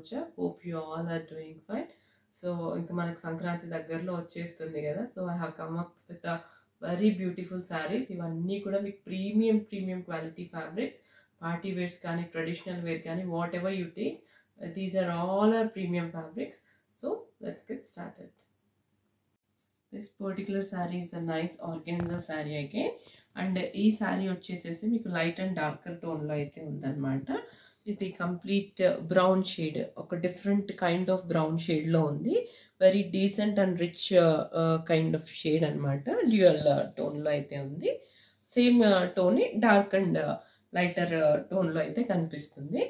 వచ్చా. Hope you all are doing fine. So ఇంకా మనకు సంక్రాంతి దగ్గరలో వచ్చేస్తుంది కదా. So I have come up with a very beautiful saris. ఇవన్నీ కూడా మీకు premium quality fabrics. Party wears కానీ ట్రెడిషనల్ వేర్ కానీ whatever you take, these are all are premium fabrics. So let's get started. This particular sari is a nice organza sari again. And ఈ sari వచ్చేసేసి మీకు light and darker టోన్లో అయితే ఉందన్నమాట. ఇది complete brown shade, ఒక different kind of brown షేడ్లో ఉంది. Very decent and rich kind of shade అనమాట. డ్యూయల్ టోన్లో అయితే ఉంది. Same tone dark and lighter టోన్లో అయితే కనిపిస్తుంది.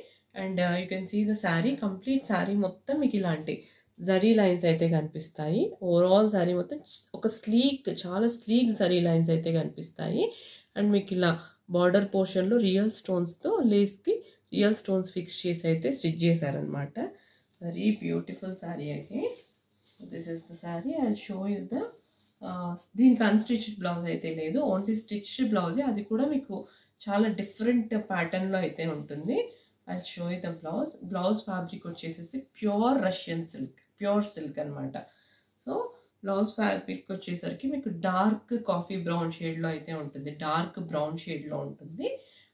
And you can see the sari, complete sari మొత్తం మీకు ఇలాంటి జరీ లైన్స్ అయితే కనిపిస్తాయి. ఓవరాల్ శారీ మొత్తం ఒక చాలా స్లీక్ జరీ లైన్స్ అయితే కనిపిస్తాయి. అండ్ మీకు ఇలా బార్డర్ పోర్షన్లో రియల్ స్టోన్స్తో లేస్కి రియల్ స్టోన్స్ ఫిక్స్ చేసి అయితే స్టిచ్ చేశారనమాట. వెరీ బ్యూటిఫుల్ శారీ అయితే. This is the sari. I show you the దీనికి అన్స్టిచ్డ్ బ్లౌజ్ అయితే లేదు, ఓన్లీ స్టిచ్డ్ బ్లౌజే. అది కూడా మీకు చాలా డిఫరెంట్ ప్యాటర్న్లో అయితే ఉంటుంది. I show you the blouse. Blouse fabric వచ్చేసేసి pure Russian silk, pure silk అనమాట. సో బ్లౌజ్ ఫ్యాబ్రిక్ వచ్చేసరికి మీకు డార్క్ కాఫీ బ్రౌన్ షేడ్లో అయితే ఉంటుంది, డార్క్ బ్రౌన్ షేడ్లో ఉంటుంది.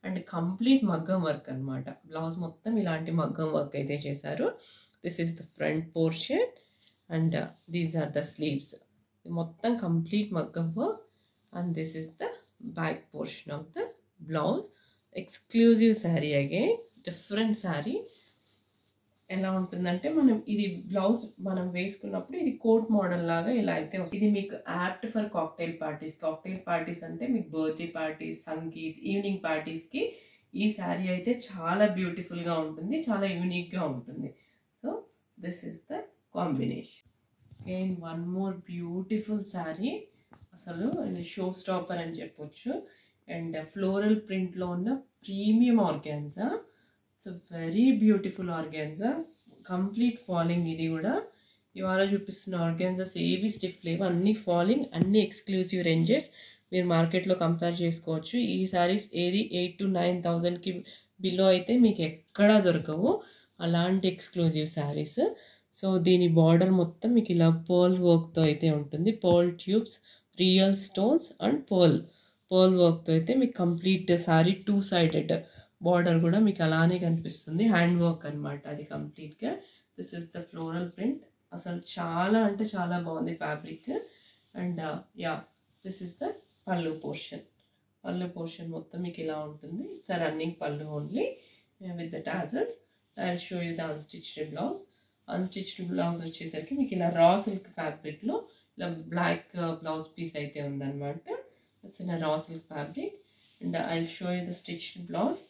అండ్ కంప్లీట్ మగ్గం వర్క్ అనమాట. బ్లౌజ్ మొత్తం ఇలాంటి మగ్గం వర్క్ అయితే చేశారు. This is the front portion and these are the sleeves. మొత్తం కంప్లీట్ మగ్గం work. And this is the back portion of the blouse. Exclusive sari again, different sari. ఎలా ఉంటుందంటే మనం ఇది బ్లౌజ్ మనం వేసుకున్నప్పుడు ఇది కోట్ మోడల్ లాగా ఇలా అయితే వస్తుంది. ఇది మీకు apt for cocktail parties. Cocktail parties అంటే మీకు బర్త్డే పార్టీస్, సంగీత్, ఈవినింగ్ పార్టీస్కి ఈ శారీ అయితే చాలా బ్యూటిఫుల్గా ఉంటుంది, చాలా యూనిక్గా ఉంటుంది. So this is the combination. Again one more beautiful sari. అసలు ఇది షో స్టాపర్ అని చెప్పొచ్చు. అండ్ ఫ్లోరల్ ప్రింట్లో ఉన్న premium organza. It's very beautiful organza, complete falling. ఇది కూడా ఇవాళ చూపిస్తున్న ఆర్గాన్జాస్ ఏవి స్టిఫ్ లేవు, అన్ని ఫాలింగ్, అన్ని ఎక్స్క్లూజివ్ రేంజెస్. మీరు మార్కెట్లో కంపేర్ చేసుకోవచ్చు. ఈ శారీస్ ఏది 8,000 to 9,000కి బిలో అయితే మీకు ఎక్కడా దొరకవు, అలాంటి ఎక్స్క్లూజివ్ శారీస్. సో దీని బార్డర్ మొత్తం మీకు ఇలా పర్ల్ వర్క్తో అయితే ఉంటుంది. Pearl tubes, real stones and pearl వర్క్తో అయితే మీకు కంప్లీట్ శారీ 2-sided బార్డర్ కూడా మీకు అలానే కనిపిస్తుంది. హ్యాండ్ వర్క్ అనమాట అది కంప్లీట్గా. This is the floral print. అసలు చాలా అంటే చాలా బాగుంది fabric. And yeah, this is the pallu portion. పళ్ళు పోర్షన్ మొత్తం మీకు ఇలా ఉంటుంది. ఇట్స్ రన్నింగ్ పళ్ళు only with the tassels. I will show you the unstitched blouse. Unstitched blouse వచ్చేసరికి మీకు ఇలా రా సిల్క్ ఫ్యాబ్రిక్లో ఇలా బ్లాక్ బ్లౌజ్ పీస్ అయితే ఉందన్నమాట. It's in raw silk fabric. And I will show you the stitched blouse.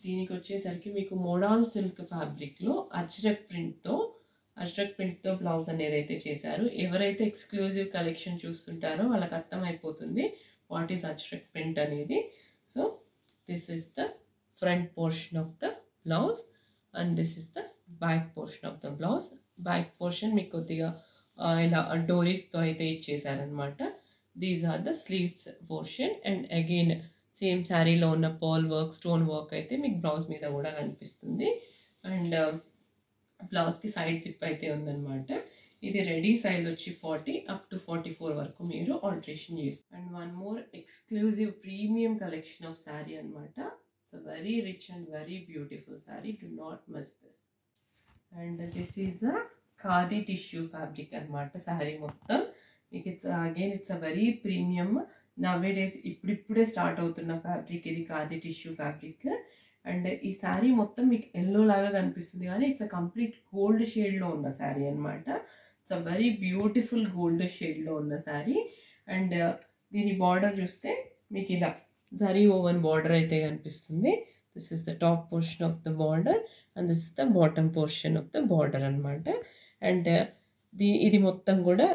దీనికి వచ్చేసరికి మీకు మోడాల్ సిల్క్ ఫ్యాబ్రిక్లో అజ్రక్ ప్రింట్తో బ్లౌజ్ అనేది అయితే చేశారు. ఎవరైతే ఎక్స్క్లూజివ్ కలెక్షన్ చూస్తుంటారో వాళ్ళకి అర్థమైపోతుంది వాట్ ఈస్ అజ్రక్ ప్రింట్ అనేది. So this is the front portion of the blouse and this is the back portion of the blouse. Back portion మీకు కొద్దిగా ఇలా డోరీస్తో అయితే ఇచ్చేసారనమాట. These are the sleeves portion. And again same శారీలో ఉన్న pearl work, stone work అయితే మీకు బ్లౌజ్ మీద కూడా కనిపిస్తుంది. అండ్ బ్లౌజ్కి సైడ్ జిప్ అయితే ఉందన్నమాట. ఇది రెడీ సైజ్ వచ్చి 40 up to 44 వరకు మీరు ఆల్టరేషన్ చేస్తారు. And one more exclusive premium collection of sari అనమాట. It's very rich and very beautiful sari. Do not miss this. And this is a khadi tissue fabric అనమాట. శారీ మొత్తం మీకు it's a very premium nowadays ఇప్పుడిప్పుడే start అవుతున్న fabric ఇది, khadi tissue fabric. And ఈ శారీ మొత్తం మీకు ఎల్లో లాగా కనిపిస్తుంది కానీ ఇట్స్ అ కంప్లీట్ గోల్డ్ షేడ్లో ఉన్న శారీ అనమాట. It's a very beautiful gold షేడ్లో ఉన్న శారీ. అండ్ దీని బార్డర్ చూస్తే మీకు ఇలా జరీ ఓవెన్ బార్డర్ అయితే కనిపిస్తుంది. దిస్ is the top portion of the border and this is the bottom portion of the border అనమాట. అండ్ ఇది మొత్తం కూడా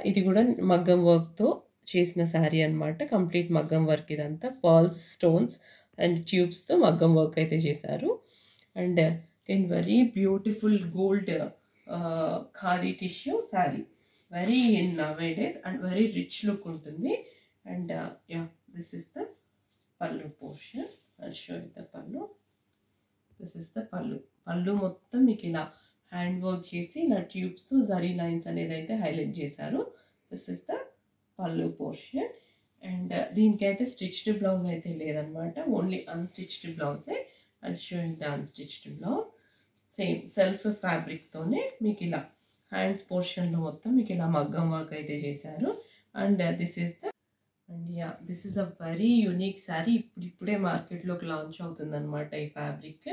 మగ్గం వర్క్తో చేసిన శారీ అనమాట. కంప్లీట్ మగ్గం వర్క్, ఇదంతా పర్ల్స్, స్టోన్స్ అండ్ ట్యూబ్స్తో మగ్గం వర్క్ అయితే చేశారు. And very beautiful gold khadi tissue sari, very in nowadays and very rich look ఉంటుంది. And yeah, this is the pallu portion. I show you the pallu. This is the pallu. Pallu మొత్తం మీకు ఇలా hand work చేసి ఇలా ట్యూబ్స్తో zari lines అనేది అయితే హైలైట్ చేశారు. This is the pallu portion. And దీనికైతే స్టిచ్డ్ బ్లౌజ్ అయితే లేదనమాట, ఓన్లీ అన్స్టిచ్డ్ బ్లౌజే. And showing the unstitched blouse same self ఫ్యాబ్రిక్తోనే మీకు ఇలా హ్యాండ్స్ పోర్షన్లో మొత్తం మీకు ఇలా మగ్గం వర్క్ అయితే చేశారు. And this is a very unique sari. ఇప్పుడే మార్కెట్లోకి లాంచ్ అవుతుంది అనమాట ఈ ఫ్యాబ్రిక్.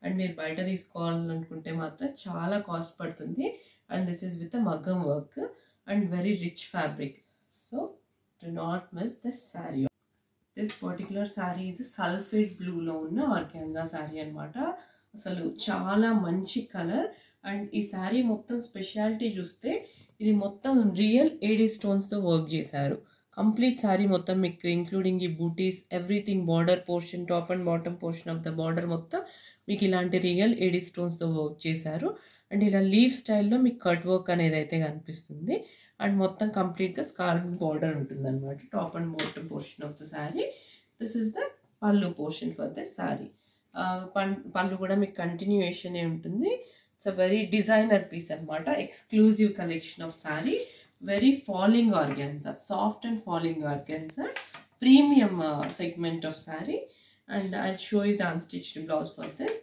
అండ్ మీరు బయట తీసుకోవాలనుకుంటే మాత్రం చాలా కాస్ట్ పడుతుంది. And this is with maggam work and very rich fabric. So do not miss this sari. This particular sari is sulphate బ్లూలో ఉన్న ఆర్గాన్జా శారీ అనమాట. అసలు చాలా మంచి కలర్. అండ్ ఈ శారీ మొత్తం స్పెషాలిటీ చూస్తే ఇది మొత్తం రియల్ ఏడీ స్టోన్స్తో వర్క్ చేశారు. కంప్లీట్ శారీ మొత్తం మీకు ఇంక్లూడింగ్ ఈ butis everything, border portion, top and bottom portion of the border మొత్తం మీకు ఇలాంటి రియల్ ఏడీ స్టోన్స్తో వర్క్ చేశారు. అండ్ ఇలా లీవ్ స్టైల్లో మీకు కట్ వర్క్ అనేది అయితే కనిపిస్తుంది. అండ్ మొత్తం కంప్లీట్గా స్కార్ఫ్ బార్డర్ ఉంటుంది అనమాట top and bottom portion of the sari. This is the pallu portion for the sari. Pallu కూడా మీకు కంటిన్యూయేషన్ ఉంటుంది. It's a very designer piece అనమాట, exclusive collection of sari. Very falling organza, soft and falling organza, premium segment of sari. And I show you the unstitched blouse for this.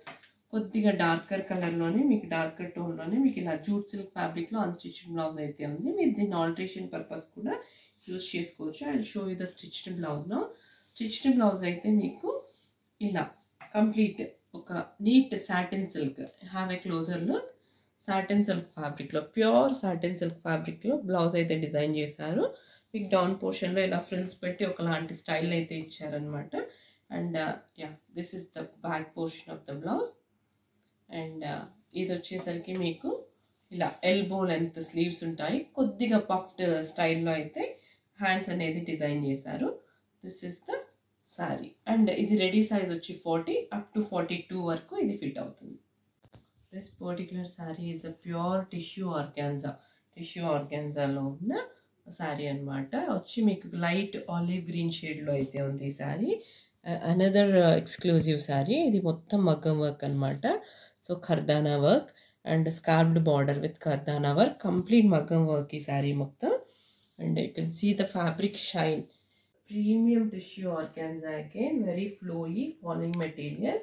కొద్దిగా darker కలర్లోనే మీకు darker టోన్లోనే మీకు ఇలా జూట్ సిల్క్ ఫ్యాబ్రిక్లో unstitched blouse అయితే ఉంది. మీరు దీన్ని ఆల్టరేషన్ పర్పస్ కూడా యూజ్ చేసుకోవచ్చు. I show you the stitched బ్లౌజ్లో. స్టిచ్డ్ బ్లౌజ్ అయితే మీకు ఇలా కంప్లీట్ ఒక neat satin silk, have a closer look. Satin silk ఫ్యాబ్రిక్లో, ప్యూర్ సాటిన్ సిల్క్ ఫ్యాబ్రిక్లో బ్లౌజ్ అయితే డిజైన్ చేశారు. మీకు డౌన్ పోర్షన్లో ఇలా ఫ్రిల్స్ పెట్టి ఒకలాంటి స్టైల్ అయితే ఇచ్చారనమాట. And this is the back portion of the blouse. And ఇది వచ్చేసరికి మీకు ఇలా ఎల్బో లెంత్ స్లీవ్స్ ఉంటాయి. కొద్దిగా పఫ్డ్ స్టైల్లో అయితే హ్యాండ్స్ అనేది డిజైన్ చేశారు. This is the sari. And ఇది రెడీ సైజ్ వచ్చి 40 up to 42 వరకు ఇది ఫిట్ అవుతుంది. This particular sari is a pure tissue ఆర్గాన్జాలో ఉన్న శారీ అనమాట. వచ్చి మీకు లైట్ ఆలివ్ గ్రీన్ షేడ్లో అయితే ఉంది ఈ శారీ. Another exclusive sari. ఇది మొత్తం మగ్గం వర్క్ అనమాట. So khardana work and scarfed border with khardana work, complete మగ్గం వర్క్ ఈ శారీ మొత్తం. And you can see the fabric shine. Premium tissue organza again, very flowy falling material.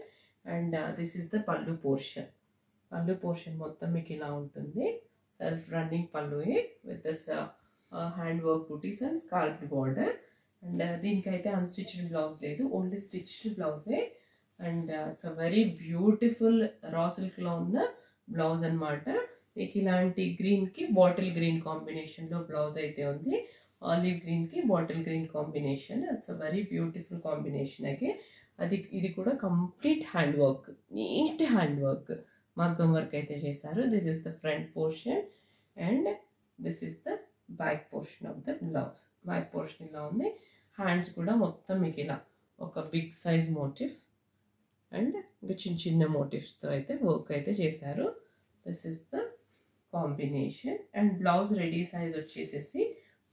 And this is the pallu portion. Pallu portion మొత్తం మీకు ఇలా ఉంటుంది. Self running pallu with this hand work butis and scalloped border. And దీనికైతే unstitched blouse లేదు, only stitched బ్లౌజే. And it's a very beautiful raw సిల్క్లో ఉన్న blouse అనమాట. మీకు ఇలాంటి గ్రీన్కి బాటిల్ గ్రీన్ కాంబినేషన్లో బ్లౌజ్ అయితే ఉంది. ఆలివ్ గ్రీన్కి bottle green combination. It's a very beautiful combination. Again ఇది కూడా complete hand work, neat hand work, మగ్గం వర్క్ అయితే చేశారు. This is the front portion and this is the back portion of the blouse. Back portion ఇలా ఉంది. Hands కూడా మొత్తం మీకు ఇలా ఒక బిగ్ సైజ్ మోటిఫ్ అండ్ ఇంకా చిన్న చిన్న మోటివ్స్తో అయితే వర్క్ అయితే చేశారు. This is the combination. And blouse ready size వచ్చేసేసి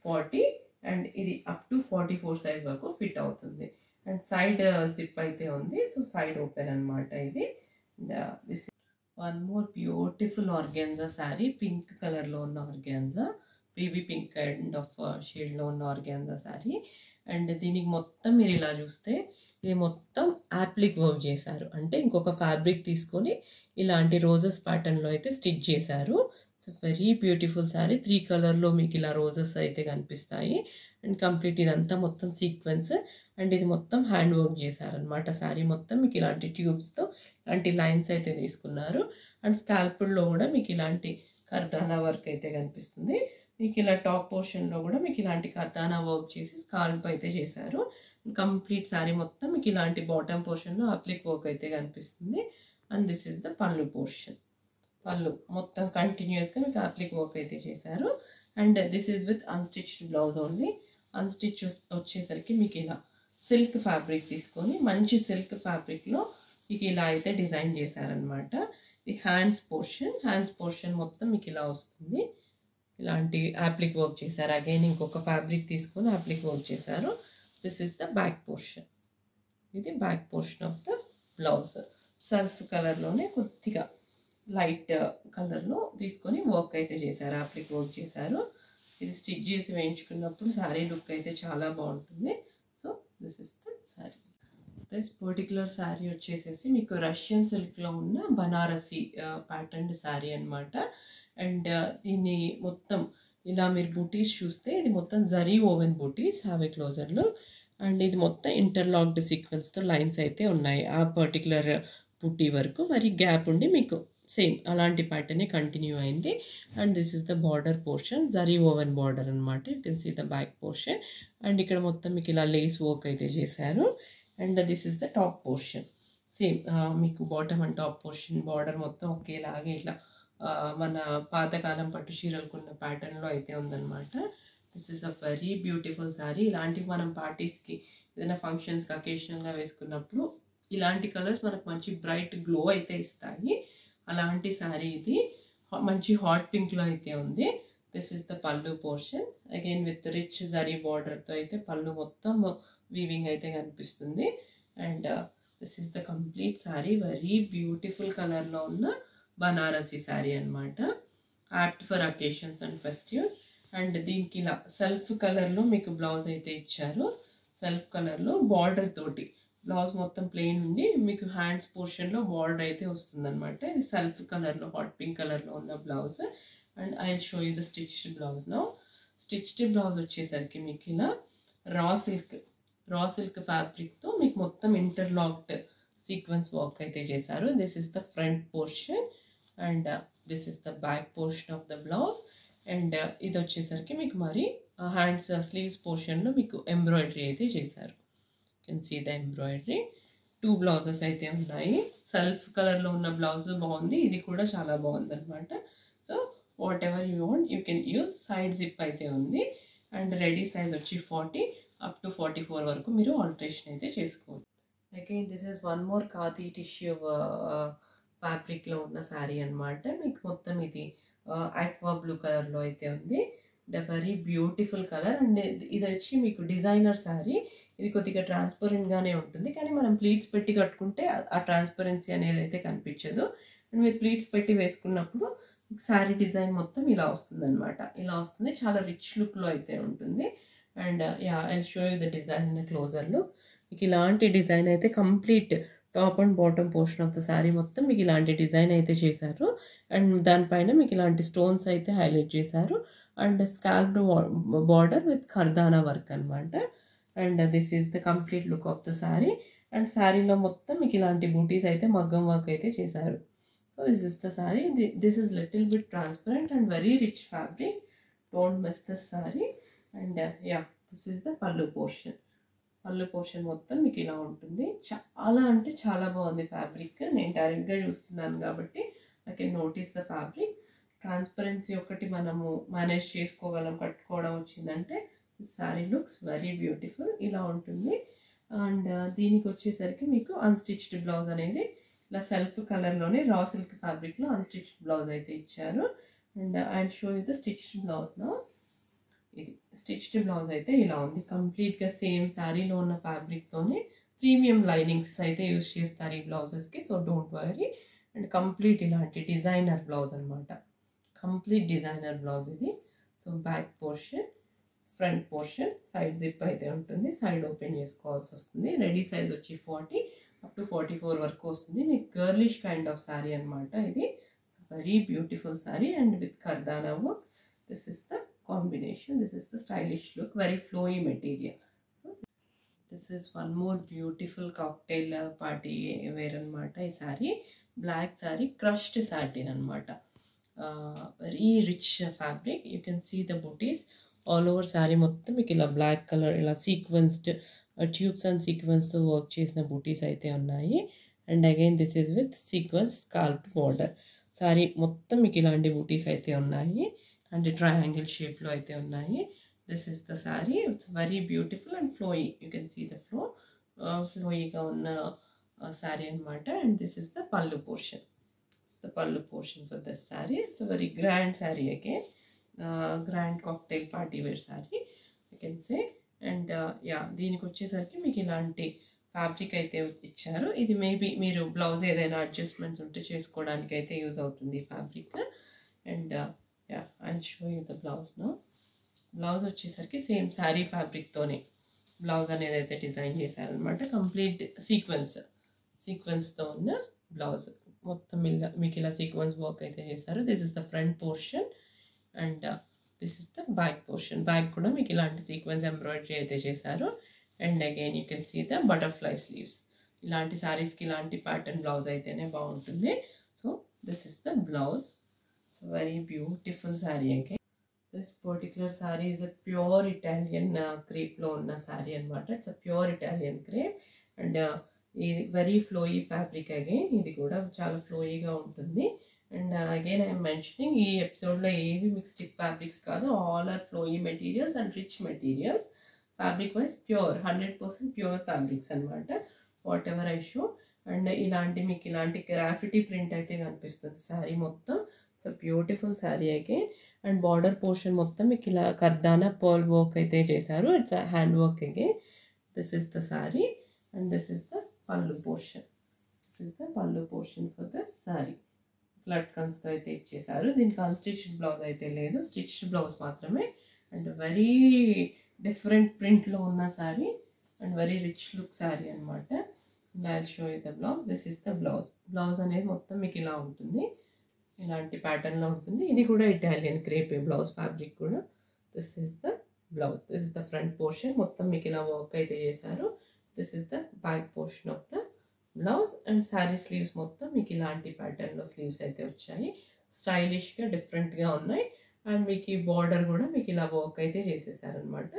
40 అండ్ ఇది అప్ టు 44 సైజ్ వరకు ఫిట్ అవుతుంది. అండ్ సైడ్ జిప్ అయితే ఉంది. సో సైడ్ ఓపెన్ అనమాట ఇది. This one more beautiful organza sari. Pink కలర్లో ఉన్న organza, baby pink kind of షేడ్లో ఉన్న ఆర్గాన్జా శారీ. అండ్ దీనికి మొత్తం మీరు ఇలా చూస్తే ఇది మొత్తం యాప్లిక్ వర్క్ చేశారు. అంటే ఇంకొక ఫ్యాబ్రిక్ తీసుకొని ఇలాంటి రోజెస్ ప్యాటర్న్లో అయితే స్టిచ్ చేశారు. So very beautiful sari. 3 కలర్లో మీకు ఇలా రోజెస్ అయితే కనిపిస్తాయి. అండ్ కంప్లీట్ ఇదంతా మొత్తం సీక్వెన్స్. అండ్ ఇది మొత్తం హ్యాండ్ వర్క్ చేశారనమాట. శారీ మొత్తం మీకు ఇలాంటి ట్యూబ్స్తో ఇలాంటి లైన్స్ అయితే తీసుకున్నారు. అండ్ స్కాల్పుల్లో కూడా మీకు ఇలాంటి కర్దానా వర్క్ అయితే కనిపిస్తుంది. మీకు ఇలా టాప్ పోర్షన్లో కూడా మీకు ఇలాంటి కర్దానా వర్క్ చేసి స్కాల్ప్ అయితే చేశారు. కంప్లీట్ శారీ మొత్తం మీకు ఇలాంటి బాటమ్ పోర్షన్లో అప్లిక్ వర్క్ అయితే కనిపిస్తుంది. And this is the pallu portion. పళ్ళు మొత్తం కంటిన్యూస్గా మీకు అప్లిక్ వర్క్ అయితే చేశారు. And this is with unstitched blouse only. Unstitch వచ్చేసరికి మీకు ఇలా సిల్క్ ఫ్యాబ్రిక్ తీసుకొని మంచి సిల్క్ ఫ్యాబ్రిక్లో మీకు ఇలా అయితే డిజైన్ చేశారనమాట. ఇది హ్యాండ్స్ పోర్షన్ మొత్తం మీకు ఇలా వస్తుంది. ఇలాంటి అప్లిక్ వర్క్ చేశారు. అగైన్ ఇంకొక ఫ్యాబ్రిక్ తీసుకొని అప్లిక్ వర్క్ చేశారు. This is the back portion. ఇది back portion of the blouse. Self కలర్లోనే కొద్దిగా లైట్ కలర్లో తీసుకొని వర్క్ అయితే చేశారు, అప్లిక్ వర్క్ చేశారు. ఇది స్టిచ్ చేసి వేయించుకున్నప్పుడు శారీ లుక్ అయితే చాలా బాగుంటుంది. So this is the sari. This particular sari వచ్చేసేసి మీకు రష్యన్ సిల్క్లో ఉన్న బనారసి ప్యాటర్న్ శారీ అనమాట. అండ్ దీన్ని మొత్తం ఇలా మీరు బూటీస్ చూస్తే ఇది మొత్తం zari woven butis have a క్లోజర్లో. అండ్ ఇది మొత్తం ఇంటర్లాక్డ్ సీక్వెన్స్తో లైన్స్ అయితే ఉన్నాయి ఆ పర్టికులర్ బూటీ వరకు. మరి గ్యాప్ ఉండి మీకు సేమ్ అలాంటి ప్యాటర్నే కంటిన్యూ అయింది. And this is the border portion, zari woven border అనమాట. You can see the back portion. And ఇక్కడ మొత్తం మీకు ఇలా లేస్ వర్క్ అయితే చేశారు. And this is the top portion. Same మీకు bottom and top portion border మొత్తం ఒకేలాగే ఇట్లా మన పాతకాలం పట్టు చీరలకున్న ప్యాటర్న్లో అయితే ఉందన్నమాట. This is a very beautiful sari. ఇలాంటివి మనం పార్టీస్కి ఏదైనా ఫంక్షన్స్కి అకేషనల్గా వేసుకున్నప్పుడు ఇలాంటి కలర్స్ మనకు మంచి బ్రైట్ గ్లో అయితే ఇస్తాయి. అలాంటి శారీ ఇది. మంచి హాట్ పింక్లో అయితే ఉంది. This is the pallu portion, again with rich zari బార్డర్తో అయితే పళ్ళు మొత్తం వీవింగ్ అయితే కనిపిస్తుంది. And this is the complete sari. Very beautiful కలర్లో ఉన్న బనారసి శారీ అనమాట. Apt for occasions and festives. And దీనికి ఇలా సెల్ఫ్ కలర్లో మీకు బ్లౌజ్ అయితే ఇచ్చారు. సెల్ఫ్ కలర్లో బార్డర్ తోటి బ్లౌజ్ మొత్తం ప్లెయిన్ ఉంది. మీకు హ్యాండ్స్ పోర్షన్లో బార్డర్ అయితే వస్తుంది అనమాట. ఇది సెల్ఫ్ కలర్లో హాట్ పింక్ కలర్లో ఉన్న blouse. And I will show you the stitched blouse now. Stitched blouse వచ్చేసరికి మీకు ఇలా రా సిల్క్ ఫ్యాబ్రిక్తో మీకు మొత్తం ఇంటర్లాక్డ్ సీక్వెన్స్ వర్క్ అయితే చేశారు. This is the front portion and this is the back portion of the blouse. And ఇది వచ్చేసరికి మీకు మరి హ్యాండ్స్ స్లీవ్స్ పోర్షన్లో మీకు ఎంబ్రాయిడరీ అయితే చేశారు. Can see the embroidery. 2 blouses అయితే ఉన్నాయి. సెల్ఫ్ కలర్లో ఉన్న బ్లౌజ్ బాగుంది, ఇది కూడా చాలా బాగుంది అనమాట. So what ever you want you can use. Side zip అయితే ఉంది. అండ్ రెడీ సైజ్ వచ్చి 40 అప్ టు 44 వరకు మీరు ఆల్టరేషన్ అయితే చేసుకోవచ్చు. Again this is one more khadi tissue ఫ్యాబ్రిక్లో ఉన్న శారీ అనమాట. మీకు మొత్తం ఇది ఆక్వా బ్లూ కలర్లో అయితే ఉంది. The very beautiful colour. And ఇది వచ్చి మీకు డిజైనర్ శారీ. ఇది కొద్దిగా ట్రాన్స్పరెంట్గానే ఉంటుంది, కానీ మనం ప్లీట్స్ పెట్టి కట్టుకుంటే ఆ ట్రాన్స్పరెన్సీ అనేది అయితే కనిపించదు. అండ్ మీరు ప్లీట్స్ పెట్టి వేసుకున్నప్పుడు శారీ డిజైన్ మొత్తం ఇలా వస్తుంది అనమాట. ఇలా వస్తుంది, చాలా రిచ్ లుక్లో అయితే ఉంటుంది. And yeah I show you the design in closer look. మీకు ఇలాంటి డిజైన్ అయితే complete top and bottom portion of the sari మొత్తం మీకు ఇలాంటి డిజైన్ అయితే చేశారు. అండ్ దానిపైన మీకు ఇలాంటి స్టోన్స్ అయితే హైలైట్ చేశారు. And scalloped border with khardana work అనమాట. And this is the complete look of the sari. And శారీలో మొత్తం మీకు ఇలాంటి బూటీస్ అయితే మగ్గం వర్క్ అయితే చేశారు. So this is the sari. This is little bit transparent and very rich fabric. Don't miss this sari. And yeah this is the pallu portion. పళ్ళు portion మొత్తం మీకు ఇలా ఉంటుంది. చాలా అంటే చాలా బాగుంది ఫ్యాబ్రిక్. నేను డైరెక్ట్గా చూస్తున్నాను కాబట్టి I can notice the fabric. Transparency ఒకటి మనము మేనేజ్ చేసుకోగలం, కట్టుకోవడం వచ్చిందంటే శారీ లుక్స్ వెరీ బ్యూటిఫుల్. ఇలా ఉంటుంది. అండ్ దీనికి వచ్చేసరికి మీకు అన్స్టిచ్డ్ బ్లౌజ్ అనేది ఇలా సెల్ఫ్ కలర్లోనే రా సిల్క్ ఫ్యాబ్రిక్లో అన్స్టిచ్డ్ బ్లౌజ్ అయితే ఇచ్చారు. And I show you the stitched బ్లౌజ్లో. ఇది స్టిచ్డ్ బ్లౌజ్ అయితే ఇలా ఉంది. కంప్లీట్గా సేమ్ శారీలో ఉన్న ఫ్యాబ్రిక్తోనే ప్రీమియం లైనింగ్స్ అయితే యూజ్ చేస్తారు ఈ బ్లౌజెస్కి. So don't worry. And complete ఇలాంటి డిజైనర్ బ్లౌజ్ అనమాట. కంప్లీట్ డిజైనర్ బ్లౌజ్ ఇది. So back portion, front portion, side zip అయితే ఉంటుంది. సైడ్ ఓపెన్ చేసుకోవాల్సి వస్తుంది. రెడీ సైజ్ వచ్చి 40 అప్ టు 44 వరకు వస్తుంది. మీకు గర్లిష్ కైండ్ ఆఫ్ శారీ అనమాట ఇది. Very beautiful sari and with kardana work. This is the combination. This is the stylish look, very flowy material. This is one more beautiful cocktail party wear anamata. Ee saree black saree, crushed satin anamata. Very rich fabric. You can see the booties all over saree mottham meeku ila black color ila sequenced tubes and sequence తో work చేసిన booties అయితే ఉన్నాయి. And again this is with sequence scalped border. saree మొత్తం మీకు ఇలాంటి booties అయితే ఉన్నాయి. And triangle షేప్లో అయితే ఉన్నాయి. This is the sari. It's very beautiful and flowy. You can see the ఫ్లోయీగా ఉన్న శారీ అనమాట. And this is the pallu portion. The pallu portion for this sari. It's a very grand sari again. Grand cocktail party wear sari you can say. And yeah దీనికి వచ్చేసరికి మీకు ఇలాంటి fabric అయితే ఇచ్చారు. ఇది మేబీ మీరు బ్లౌజ్ ఏదైనా అడ్జస్ట్మెంట్స్ ఉంటే చేసుకోవడానికి అయితే యూజ్ అవుతుంది ఈ fabric. And yeah I show you the blouse no. Blouse వచ్చేసరికి సేమ్ శారీ ఫ్యాబ్రిక్తోనే బ్లౌజ్ అనేది అయితే డిజైన్ చేశారనమాట. కంప్లీట్ సీక్వెన్స్తో ఉన్న బ్లౌజ్ మొత్తం మీకు ఇలా సీక్వెన్స్ వర్క్ అయితే చేశారు. This is the front portion and this is the back portion. Back కూడా మీకు ఇలాంటి సీక్వెన్స్ ఎంబ్రాయిడరీ అయితే చేశారు. And again you can see the butterfly sleeves. ఇలాంటి శారీస్కి ఇలాంటి ప్యాటర్న్ బ్లౌజ్ అయితేనే బాగుంటుంది. So this is the blouse. It's very beautiful sari. Again this particular sari is a pure Italian క్రేప్లో ఉన్న శారీ అనమాట. It's a pure Italian crepe and ఇది very flowy fabric. Again ఇది కూడా చాలా ఫ్లోయీగా ఉంటుంది. అండ్ అగైన్ ఐఎమ్ మెన్షనింగ్ ఈ ఎపిసోడ్లో ఏవి మీకు స్టిఫ్ ఫ్యాబ్రిక్స్ కాదు, all are flowy materials and rich materials. Fabric wise pure 100% pure fabrics అనమాట whatever I show. And మీకు ఇలాంటి గ్రాఫిటీ ప్రింట్ అయితే కనిపిస్తుంది శారీ మొత్తం. It's a beautiful sari. Again and border portion మొత్తం మీకు ఇలా కర్దానా పర్ల్ వర్క్ అయితే చేశారు. It's a hand work. Again this is the sari and this is the pallu portion. This is the pallu portion for the sari. లట్కన్స్తో అయితే ఇచ్చేసారు. దీనికి అన్స్టిచ్డ్ బ్లౌజ్ అయితే లేదు, స్టిచ్డ్ బ్లౌజ్ మాత్రమే. అండ్ వెరీ డిఫరెంట్ ప్రింట్లో ఉన్న sari and very rich look sari అనమాట. And I show you the blouse. This is the blouse. Blouse అనేది మొత్తం మీకు ఇలా ఉంటుంది, ఇలాంటి ప్యాటర్న్లో ఉంటుంది. ఇది కూడా ఇటాలియన్ క్రేపే బ్లౌజ్ ఫ్యాబ్రిక్ కూడా. This is the blouse. This is the front portion. మొత్తం మీకు ఇలా వర్క్ అయితే చేశారు. This is the back portion of the blouse. And sari sleeves మొత్తం మీకు ఇలాంటి ప్యాటర్న్లో స్లీవ్స్ అయితే వచ్చాయి. స్టైలిష్గా డిఫరెంట్గా ఉన్నాయి. అండ్ మీకు ఈ బార్డర్ కూడా మీకు ఇలా వర్క్ అయితే చేసేసారనమాట,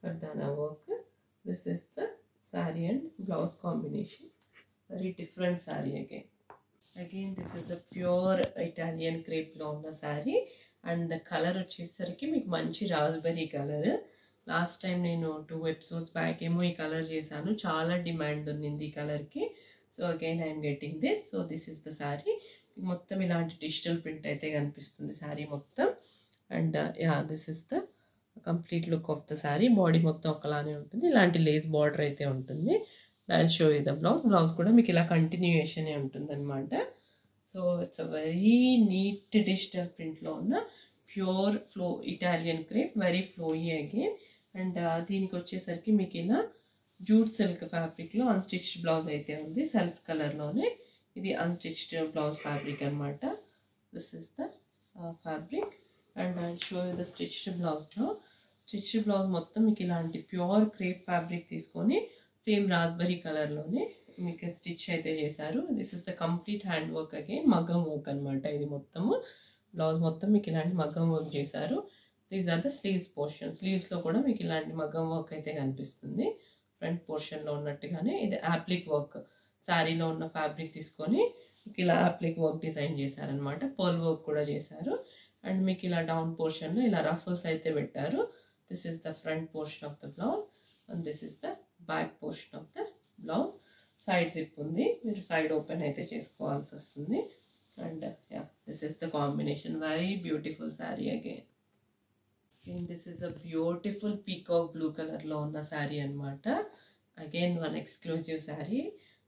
kardana work. This is the sari and blouse combination. Very different sari. Again this is the pure Italian క్రేప్లో ఉన్న శారీ. అండ్ ద కలర్ వచ్చేసరికి మీకు మంచి రాస్బెర్రీ కలర్. లాస్ట్ టైం నేను 2 ఎపిసోడ్స్ బ్యాక్ ఏమో ఈ కలర్ చేశాను, చాలా డిమాండ్ ఉన్నింది ఈ కలర్కి. So again I'm getting this. So this is the sari. మొత్తం ఇలాంటి డిజిటల్ ప్రింట్ అయితే కనిపిస్తుంది శారీ మొత్తం. And yeah this is the complete look of the sari. Body మొత్తం ఒకలానే ఉంటుంది, ఇలాంటి లేస్ బార్డర్ అయితే ఉంటుంది. I will show you the blouse. Blouse కూడా మీకు ఇలా కంటిన్యూయేషనే ఉంటుంది అనమాట. So it's a very neat digital ప్రింట్లో ఉన్న pure flow Italian crepe, very flowy again. And దీనికి వచ్చేసరికి మీకు ఇలా జూట్ సిల్క్ ఫ్యాబ్రిక్లో అన్స్టిచ్డ్ బ్లౌజ్ అయితే ఉంది, సెల్ఫ్ కలర్లోనే. ఇది అన్స్టిచ్డ్ బ్లౌజ్ ఫ్యాబ్రిక్ అనమాట. This is the fabric. And I show you the stitched బ్లౌజ్లో. స్టిచ్డ్ బ్లౌజ్ మొత్తం మీకు ఇలాంటి ప్యూర్ క్రేప్ ఫ్యాబ్రిక్ తీసుకొని సేమ్ రాస్బెర్రీ కలర్లోనే మీకు స్టిచ్ అయితే చేశారు. This is the complete hand work. Again మగ్గం వర్క్ అనమాట ఇది మొత్తము. బ్లౌజ్ మొత్తం మీకు ఇలాంటి మగ్గం వర్క్ చేశారు. These are the sleeves portion. స్లీవ్స్లో కూడా మీకు ఇలాంటి మగ్గం వర్క్ అయితే కనిపిస్తుంది ఫ్రంట్ పోర్షన్లో ఉన్నట్టుగానే. ఇది యాప్లిక్ వర్క్, శారీలో ఉన్న ఫ్యాబ్రిక్ తీసుకొని మీకు ఇలా యాప్లిక్ వర్క్ డిజైన్ చేశారనమాట. పర్ల్ వర్క్ కూడా చేశారు. అండ్ మీకు ఇలా డౌన్ పోర్షన్లో ఇలా రఫల్స్ అయితే పెట్టారు. This is the front portion of the blouse and this is the back portion of the blouse. Side zip ఉంది, మీరు సైడ్ ఓపెన్ అయితే చేసుకోవాల్సి వస్తుంది. And yeah this is the combination. Very beautiful sari again. This is a beautiful peacock blue కలర్లో ఉన్న శారీ అనమాట. Again one exclusive sari.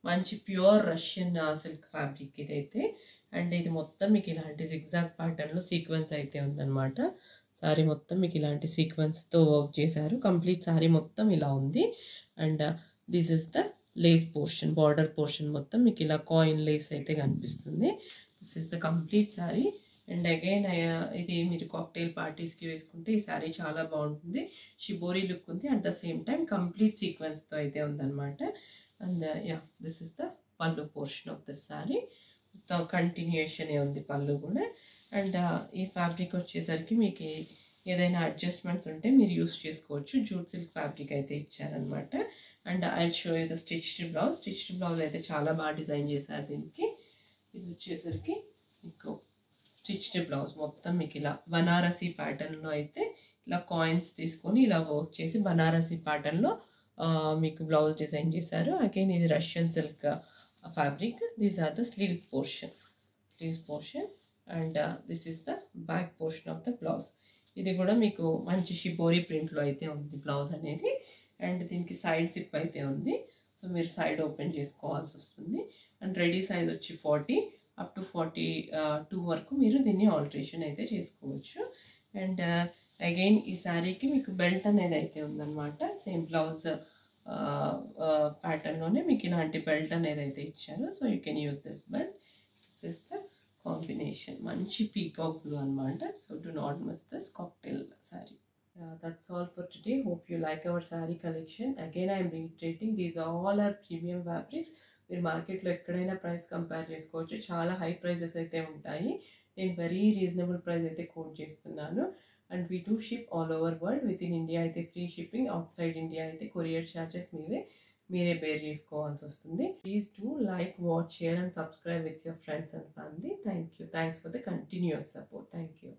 మంచి pure Russian silk fabric ఇదైతే. అండ్ ఇది మొత్తం మీకు ఇలాంటి జిగ్జాగ్ ప్యాటర్న్లో సీక్వెన్స్ అయితే ఉందన్నమాట. శారీ మొత్తం మీకు ఇలాంటి సీక్వెన్స్తో వర్క్ చేశారు. కంప్లీట్ శారీ మొత్తం ఇలా ఉంది. And this is the lace portion, border portion మొత్తం మీకు ఇలా కాయిన్ లేస్ అయితే కనిపిస్తుంది. దిస్ ఇస్ ద కంప్లీట్ శారీ. అండ్ అగైన్ ఇది మీరు కాక్టైల్ పార్టీస్కి వేసుకుంటే ఈ శారీ చాలా బాగుంటుంది. షిబోరీ లుక్ ఉంది, at the same time complete సీక్వెన్స్తో అయితే ఉందన్నమాట. And yeah this is the pallu portion of this sari. మొత్తం కంటిన్యూషనే ఉంది పళ్ళు కూడా. అండ్ ఈ ఫ్యాబ్రిక్ వచ్చేసరికి మీకు ఏదైనా అడ్జస్ట్మెంట్స్ ఉంటే మీరు యూస్ చేసుకోవచ్చు. జూట్ సిల్క్ ఫ్యాబ్రిక్ అయితే ఇచ్చారనమాట. And I show you the stitched blouse. Stitched blouse అయితే చాలా బాగా డిజైన్ చేశారు దీనికి. ఇది వచ్చేసరికి మీకు స్టిచ్డ్ బ్లౌజ్ మొత్తం మీకు ఇలా బనారసీ ప్యాటర్న్లో అయితే ఇలా కాయిన్స్ తీసుకొని ఇలా వర్క్ చేసి బనారసీ ప్యాటర్న్లో మీకు బ్లౌజ్ డిజైన్ చేశారు. అగైన్ ఇది Russian silk fabric. These are the sleeves portion and this is the back portion of the blouse. ఇది కూడా మీకు మంచి షిబోరీ ప్రింట్లో అయితే ఉంది బ్లౌజ్ అనేది. అండ్ దీనికి సైడ్ జిప్ అయితే ఉంది. సో మీరు సైడ్ ఓపెన్ చేసుకోవాల్సి వస్తుంది. అండ్ రెడీ సైజ్ వచ్చి 40 అప్ టు 42 వరకు మీరు దీన్ని ఆల్టరేషన్ అయితే చేసుకోవచ్చు. అండ్ అగైన్ ఈ శారీకి మీకు బెల్ట్ అనేది అయితే ఉందన్నమాట. సేమ్ బ్లౌజ్ ప్యాటర్న్లోనే మీకు ఇలాంటి బెల్ట్ అనేది అయితే ఇచ్చారు. So you can use this belt. This is the combination. మంచి పీకాక్ బ్లూ అనమాట. So do not miss this cocktail sari. That's all for today. Hope you like our saree collection. Again, I am reiterating, these are all our premium fabrics. మీరు మార్కెట్లో ఎక్కడైనా price compare చేసుకోవచ్చు. చాలా high prices అయితే ఉంటాయి. నేను very reasonable price అయితే quote చేస్తున్నాను. And we do ship all over world. Within India అయితే free shipping, outside India అయితే కొరియర్ ఛార్జెస్ మీరే బేర్ చేసుకోవాల్సి వస్తుంది. Please do like, watch, share and subscribe with your friends and family. Thank you. Thanks for the continuous support. Thank you.